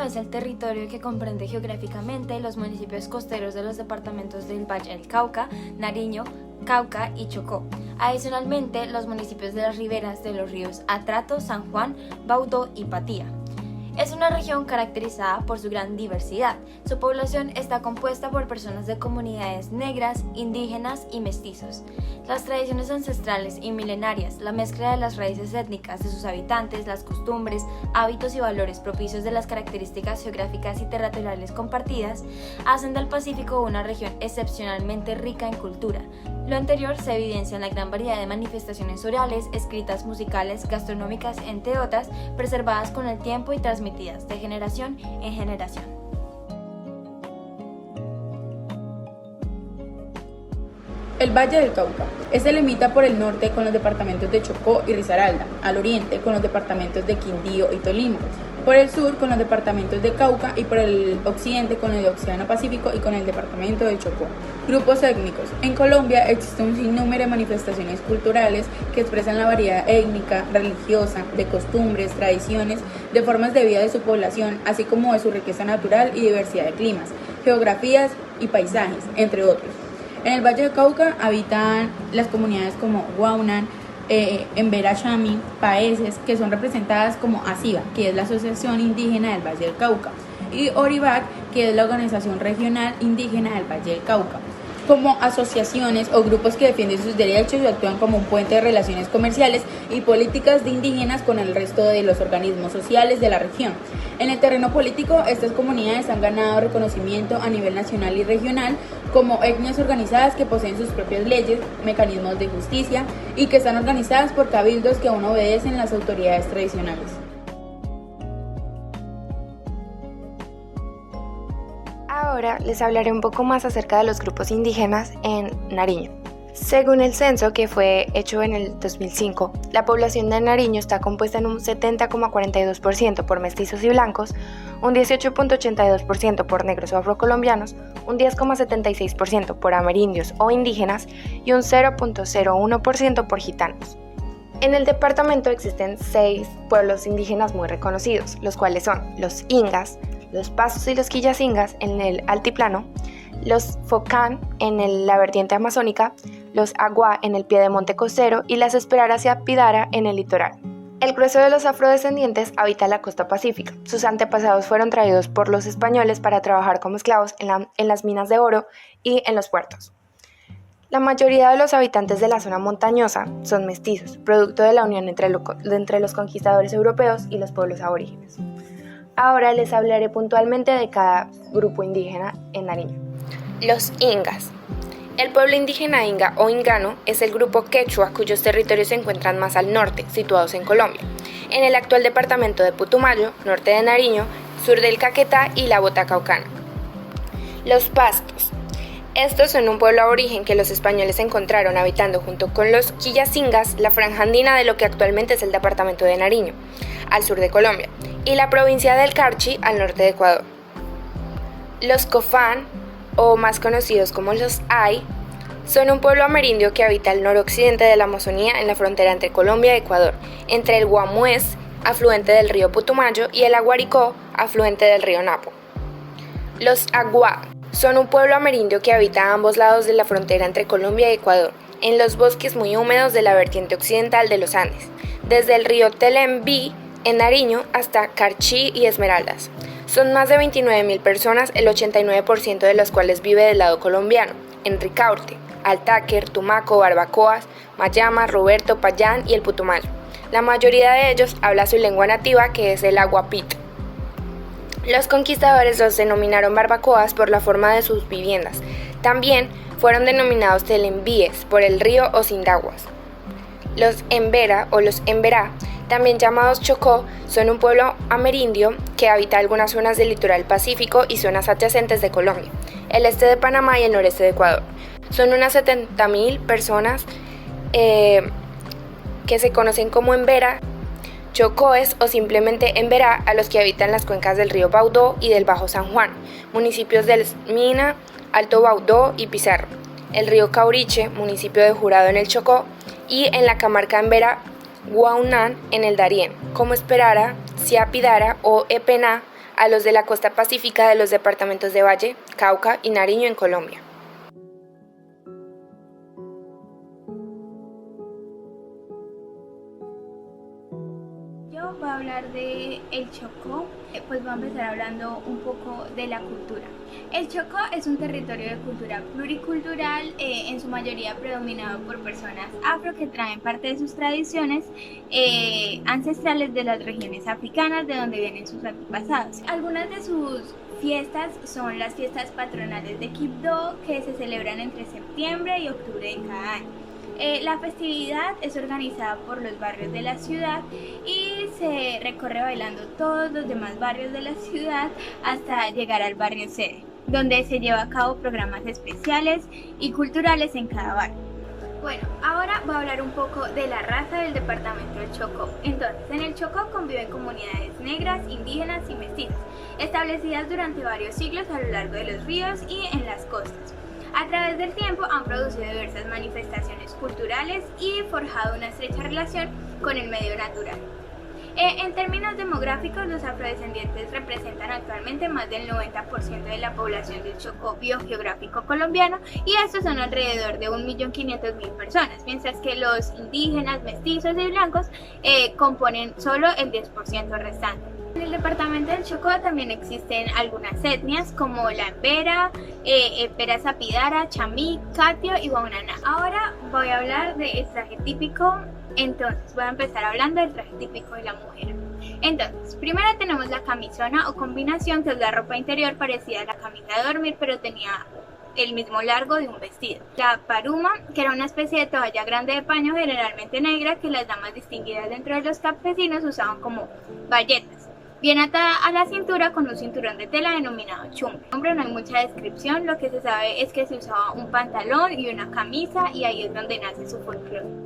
es el territorio que comprende geográficamente los municipios costeros de los departamentos del Valle del Cauca, Nariño, Cauca y Chocó. Adicionalmente, los municipios de las riberas de los ríos Atrato, San Juan, Baudó y Patía. Es una región caracterizada por su gran diversidad. Su población está compuesta por personas de comunidades negras, indígenas y mestizos. Las tradiciones ancestrales y milenarias, la mezcla de las raíces étnicas de sus habitantes, las costumbres, hábitos y valores propicios de las características geográficas y territoriales compartidas, hacen del Pacífico una región excepcionalmente rica en cultura. Lo anterior se evidencia en la gran variedad de manifestaciones orales, escritas, musicales, gastronómicas, entre otras, preservadas con el tiempo y transmitidas de generación en generación. El Valle del Cauca. Este limita por el norte con los departamentos de Chocó y Risaralda, al oriente con los departamentos de Quindío y Tolima, por el sur con los departamentos de Cauca y por el occidente con el Océano Pacífico y con el departamento de Chocó. Grupos étnicos. En Colombia existe un sinnúmero de manifestaciones culturales que expresan la variedad étnica, religiosa, de costumbres, tradiciones, de formas de vida de su población, así como de su riqueza natural y diversidad de climas, geografías y paisajes, entre otros. En el Valle del Cauca habitan las comunidades como Guaunan, Embera Chami, Paeses, que son representadas como ASIVA, que es la Asociación Indígena del Valle del Cauca, y Orivac, que es la Organización Regional Indígena del Valle del Cauca, como asociaciones o grupos que defienden sus derechos y actúan como un puente de relaciones comerciales y políticas de indígenas con el resto de los organismos sociales de la región. En el terreno político, estas comunidades han ganado reconocimiento a nivel nacional y regional como etnias organizadas que poseen sus propias leyes, mecanismos de justicia y que están organizadas por cabildos que aún obedecen las autoridades tradicionales. Ahora les hablaré un poco más acerca de los grupos indígenas en Nariño. Según el censo que fue hecho en el 2005, la población de Nariño está compuesta en un 70,42% por mestizos y blancos, un 18,82% por negros o afrocolombianos, un 10,76% por amerindios o indígenas y un 0,01% por gitanos. En el departamento existen 6 pueblos indígenas muy reconocidos, los cuales son los Ingas, los Pasos y los Quillacingas en el altiplano, los Focán en la vertiente amazónica, los Aguá en el piedemonte costero y las Esperaras y Apidara en el litoral. El grueso de los afrodescendientes habita la costa pacífica. Sus antepasados fueron traídos por los españoles para trabajar como esclavos en las minas de oro y en los puertos. La mayoría de los habitantes de la zona montañosa son mestizos, producto de la unión entre los conquistadores europeos y los pueblos aborígenes. Ahora les hablaré puntualmente de cada grupo indígena en Nariño. Los Ingas. El pueblo indígena Inga o Ingano es el grupo quechua cuyos territorios se encuentran más al norte, situados en Colombia, en el actual departamento de Putumayo, norte de Nariño, sur del Caquetá y la Bota Caucana. Los Pastos. Estos son un pueblo aborigen que los españoles encontraron habitando junto con los Quillacingas la franja andina de lo que actualmente es el departamento de Nariño, al sur de Colombia, y la provincia del Carchi, al norte de Ecuador. Los Cofán, o más conocidos como los Ay, son un pueblo amerindio que habita al noroccidente de la Amazonía en la frontera entre Colombia y Ecuador, entre el Guamués, afluente del río Putumayo, y el Aguaricó, afluente del río Napo. Los Aguá son un pueblo amerindio que habita a ambos lados de la frontera entre Colombia y Ecuador, en los bosques muy húmedos de la vertiente occidental de los Andes, desde el río Telembí en Nariño hasta Carchi y Esmeraldas. Son más de 29.000 personas, el 89% de las cuales vive del lado colombiano, en Ricaurte, Altáquer, Tumaco, Barbacoas, Mayama, Roberto, Payán y el Putumayo. La mayoría de ellos habla su lengua nativa, que es el aguapit. Los conquistadores los denominaron barbacoas por la forma de sus viviendas. También fueron denominados telembíes por el río Ocindaguas. Los Embera o los Emberá, también llamados Chocó, son un pueblo amerindio que habita algunas zonas del litoral pacífico y zonas adyacentes de Colombia, el este de Panamá y el noreste de Ecuador. Son unas 70.000 personas que se conocen como Embera, Chocóes o simplemente Emberá, a los que habitan las cuencas del río Baudó y del Bajo San Juan, municipios de Mina, Alto Baudó y Pizarro, el río Cauriche, municipio de Jurado en el Chocó, y en la comarca Embera, Guaunán en el Darién, como Esperara, Siapidara o Epená, a los de la costa pacífica de los departamentos de Valle, Cauca y Nariño en Colombia. Yo voy a hablar de el Chocó, pues voy a empezar hablando un poco de la cultura. El Chocó es un territorio de cultura pluricultural, en su mayoría predominado por personas afro que traen parte de sus tradiciones ancestrales de las regiones africanas de donde vienen sus antepasados. Algunas de sus fiestas son las fiestas patronales de Quibdó, que se celebran entre septiembre y octubre de cada año. La festividad es organizada por los barrios de la ciudad y se recorre bailando todos los demás barrios de la ciudad hasta llegar al barrio sede, donde se lleva a cabo programas especiales y culturales en cada barrio. Bueno, ahora voy a hablar un poco de la raza del departamento del Chocó. Entonces, en el Chocó conviven comunidades negras, indígenas y mestizas, establecidas durante varios siglos a lo largo de los ríos y en las costas. A través del tiempo han producido diversas manifestaciones culturales y forjado una estrecha relación con el medio natural. En términos demográficos, los afrodescendientes representan actualmente más del 90% de la población del Chocó biogeográfico colombiano y estos son alrededor de 1.500.000 personas, mientras que los indígenas, mestizos y blancos componen solo el 10% restante. En el departamento del Chocó también existen algunas etnias como la Embera, Epera Sapidara, Chamí, Catio y Guaunaná. Ahora voy a hablar del traje típico. Entonces voy a empezar hablando del traje típico de la mujer. Entonces, primero tenemos la camisona o combinación, que es la ropa interior parecida a la camisa de dormir, pero tenía el mismo largo de un vestido. La paruma, que era una especie de toalla grande de paño, generalmente negra, que las damas distinguidas dentro de los campesinos usaban como bayetas, bien atada a la cintura con un cinturón de tela denominado chumbe. Hombre, no hay mucha descripción, lo que se sabe es que se usaba un pantalón y una camisa, y ahí es donde nace su folclore.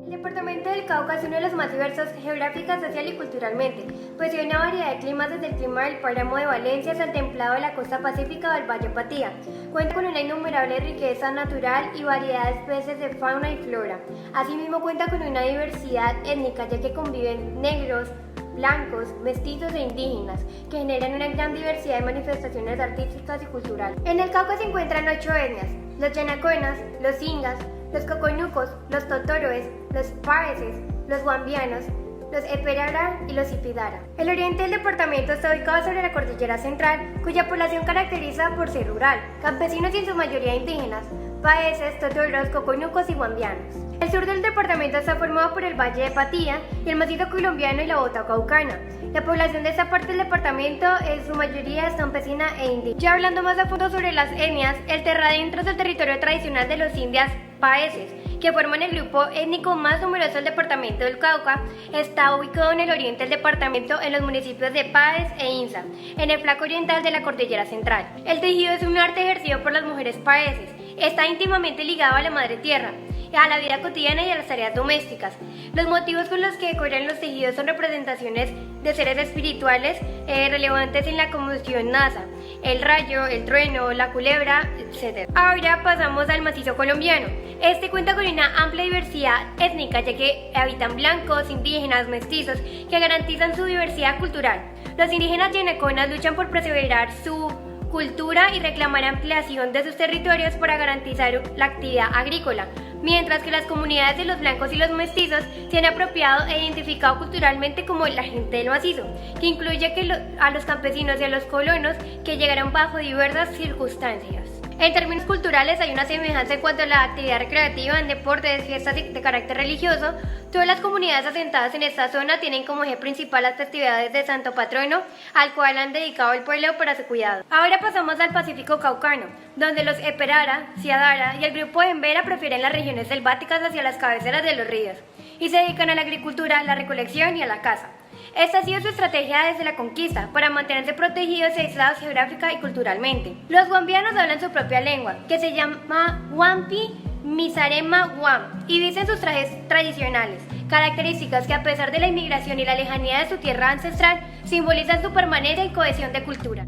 El departamento del Cauca es uno de los más diversos geográfica, social y culturalmente, pues hay una variedad de climas desde el clima del páramo de Valencia hasta el templado de la costa pacífica o del Valle Patía. Cuenta con una innumerable riqueza natural y variedad de especies de fauna y flora. Asimismo cuenta con una diversidad étnica, ya que conviven negros, blancos, mestizos e indígenas, que generan una gran diversidad de manifestaciones artísticas y culturales. En el Cauca se encuentran 8 etnias: los yanaconas, los ingas, los coconucos, los totoroes, los paeses, los guambianos, los eperara y los ipidara. El oriente del departamento está ubicado sobre la cordillera central, cuya población caracteriza por ser rural, campesinos y en su mayoría indígenas, paeses, totoros, coconucos y guambianos. El sur del departamento está formado por el Valle de Patía y el macizo colombiano y la bota caucana. La población de esta parte del departamento en su mayoría es campesina e indígena. Ya hablando más a fondo sobre las etnias, el terradentro es el territorio tradicional de los indias paeses, que forman el grupo étnico más numeroso del departamento del Cauca. Está ubicado en el oriente del departamento, en los municipios de Páez e Insa, en el flanco oriental de la cordillera central. El tejido es un arte ejercido por las mujeres paeses. Está íntimamente ligado a la madre tierra, a la vida cotidiana y a las tareas domésticas. Los motivos con los que decoran los tejidos son representaciones de seres espirituales relevantes en la cosmovisión nasa: el rayo, el trueno, la culebra, etc. Ahora pasamos al macizo colombiano. Este cuenta con una amplia diversidad étnica, ya que habitan blancos, indígenas, mestizos, que garantizan su diversidad cultural. Los indígenas yanaconas luchan por preservar su cultura y reclamar ampliación de sus territorios para garantizar la actividad agrícola, mientras que las comunidades de los blancos y los mestizos se han apropiado e identificado culturalmente como la gente del macizo, que incluye a los campesinos y a los colonos que llegaron bajo diversas circunstancias. En términos culturales hay una semejanza en cuanto a la actividad recreativa, en deportes, fiestas de carácter religioso. Todas las comunidades asentadas en esta zona tienen como eje principal las festividades de Santo Patrono, al cual han dedicado el pueblo para su cuidado. Ahora pasamos al Pacífico Caucano, donde los Eperara, Ciadara y el grupo de Embera prefieren las regiones selváticas hacia las cabeceras de los ríos y se dedican a la agricultura, la recolección y a la caza. Esta ha sido su estrategia desde la conquista, para mantenerse protegidos y aislados geográfica y culturalmente. Los guambianos hablan su propia lengua, que se llama Wampi Misarema Guam, y visten sus trajes tradicionales, características que, a pesar de la inmigración y la lejanía de su tierra ancestral, simbolizan su permanencia y cohesión de cultura.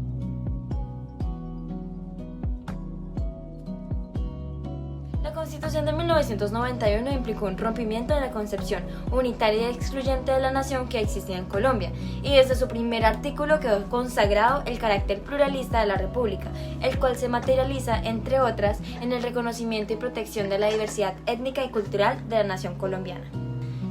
La Constitución de 1991 implicó un rompimiento de la concepción unitaria y excluyente de la nación que existía en Colombia, y desde su primer artículo quedó consagrado el carácter pluralista de la República, el cual se materializa, entre otras, en el reconocimiento y protección de la diversidad étnica y cultural de la nación colombiana.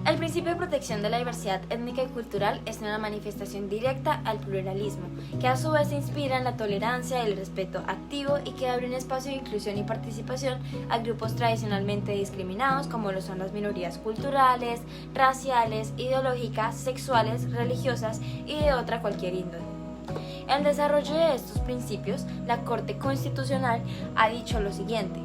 El principio de protección de la diversidad étnica y cultural es una manifestación directa al pluralismo, que a su vez se inspira en la tolerancia y el respeto activo y que abre un espacio de inclusión y participación a grupos tradicionalmente discriminados como lo son las minorías culturales, raciales, ideológicas, sexuales, religiosas y de otra cualquier índole. En el desarrollo de estos principios, la Corte Constitucional ha dicho lo siguiente: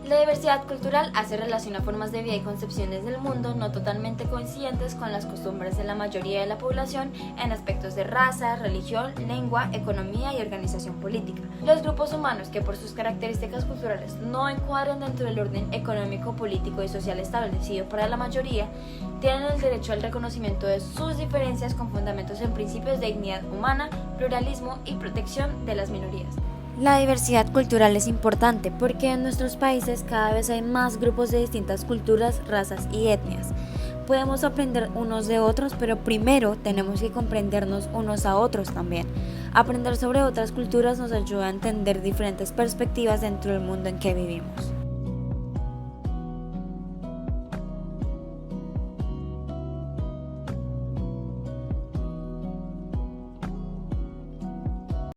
la diversidad cultural hace relación a formas de vida y concepciones del mundo no totalmente coincidentes con las costumbres de la mayoría de la población en aspectos de raza, religión, lengua, economía y organización política. Los grupos humanos que por sus características culturales no encuadran dentro del orden económico, político y social establecido para la mayoría, tienen el derecho al reconocimiento de sus diferencias con fundamentos en principios de dignidad humana, pluralismo y protección de las minorías. La diversidad cultural es importante porque en nuestros países cada vez hay más grupos de distintas culturas, razas y etnias. Podemos aprender unos de otros, pero primero tenemos que comprendernos unos a otros también. Aprender sobre otras culturas nos ayuda a entender diferentes perspectivas dentro del mundo en que vivimos.